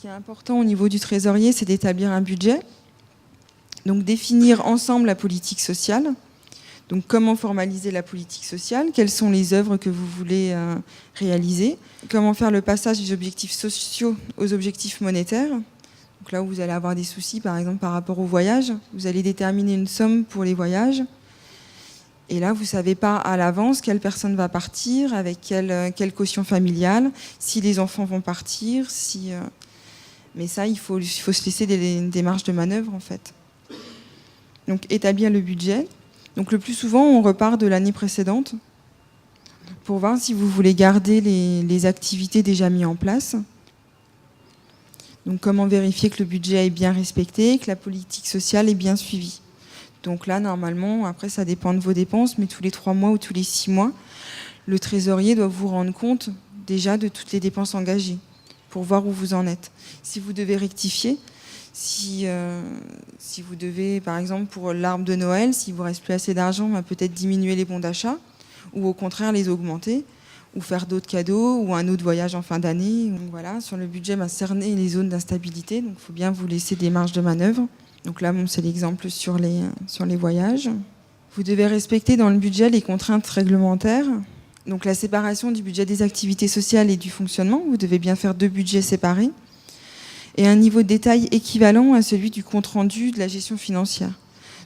qui est important au niveau du trésorier, c'est d'établir un budget. Donc définir ensemble la politique sociale. Donc comment formaliser la politique sociale, quelles sont les œuvres que vous voulez réaliser, comment faire le passage des objectifs sociaux aux objectifs monétaires. Donc là où vous allez avoir des soucis, par exemple par rapport au voyage, vous allez déterminer une somme pour les voyages. Et là, vous ne savez pas à l'avance quelle personne va partir, avec quelle caution familiale, si les enfants vont partir, mais ça, il faut se laisser des marges de manœuvre, en fait. Donc, établir le budget. Donc, le plus souvent, on repart de l'année précédente pour voir si vous voulez garder les activités déjà mises en place. Donc, comment vérifier que le budget est bien respecté, que la politique sociale est bien suivie. Donc là, normalement, après, ça dépend de vos dépenses, mais tous les 3 mois ou tous les 6 mois, le trésorier doit vous rendre compte déjà de toutes les dépenses engagées pour voir où vous en êtes. Si vous devez rectifier, si vous devez, par exemple, pour l'arbre de Noël, s'il ne vous reste plus assez d'argent, peut-être diminuer les bons d'achat, ou au contraire les augmenter, ou faire d'autres cadeaux, ou un autre voyage en fin d'année. Donc voilà, sur le budget, cerner les zones d'instabilité, donc il faut bien vous laisser des marges de manœuvre. Donc là, c'est l'exemple sur les voyages. Vous devez respecter dans le budget les contraintes réglementaires. Donc la séparation du budget des activités sociales et du fonctionnement. Vous devez bien faire 2 budgets séparés. Et un niveau de détail équivalent à celui du compte-rendu de la gestion financière.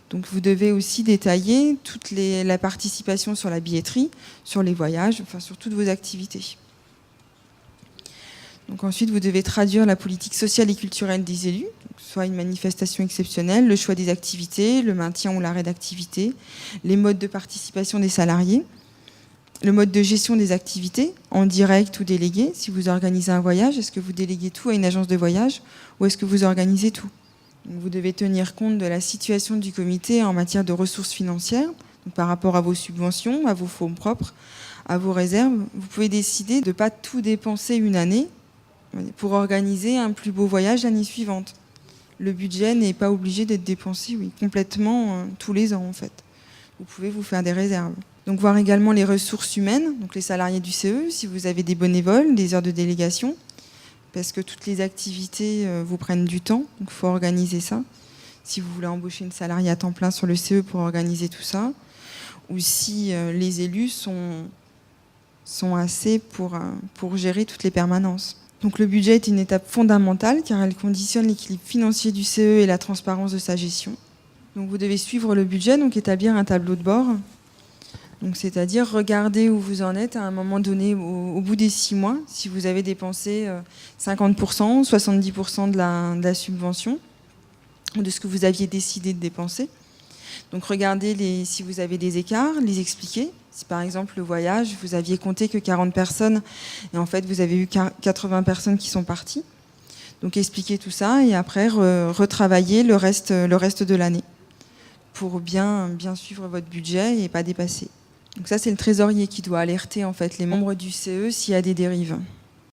Donc vous devez aussi détailler la participation sur la billetterie, sur les voyages, enfin sur toutes vos activités. Donc ensuite, vous devez traduire la politique sociale et culturelle des élus, soit une manifestation exceptionnelle, le choix des activités, le maintien ou l'arrêt d'activité, les modes de participation des salariés, le mode de gestion des activités, en direct ou délégué. Si vous organisez un voyage, est-ce que vous déléguez tout à une agence de voyage ou est-ce que vous organisez tout? Donc vous devez tenir compte de la situation du comité en matière de ressources financières, donc par rapport à vos subventions, à vos fonds propres, à vos réserves. Vous pouvez décider de ne pas tout dépenser une année pour organiser un plus beau voyage l'année suivante. Le budget n'est pas obligé d'être dépensé complètement tous les ans, en fait. Vous pouvez vous faire des réserves. Donc, voir également les ressources humaines, donc les salariés du CE, si vous avez des bénévoles, des heures de délégation, parce que toutes les activités vous prennent du temps, donc il faut organiser ça. Si vous voulez embaucher une salariée à temps plein sur le CE pour organiser tout ça, ou si les élus sont assez pour gérer toutes les permanences. Donc le budget est une étape fondamentale car elle conditionne l'équilibre financier du CE et la transparence de sa gestion. Donc vous devez suivre le budget, donc établir un tableau de bord. Donc c'est-à-dire regarder où vous en êtes à un moment donné au bout des 6 mois, si vous avez dépensé 50%, 70% de la subvention, ou de ce que vous aviez décidé de dépenser. Donc regardez si vous avez des écarts, les expliquer. Si par exemple le voyage, vous aviez compté que 40 personnes et en fait vous avez eu 80 personnes qui sont parties. Donc expliquez tout ça et après retravailler le reste de l'année pour bien suivre votre budget et pas dépasser. Donc ça c'est le trésorier qui doit alerter en fait les membres du CE s'il y a des dérives.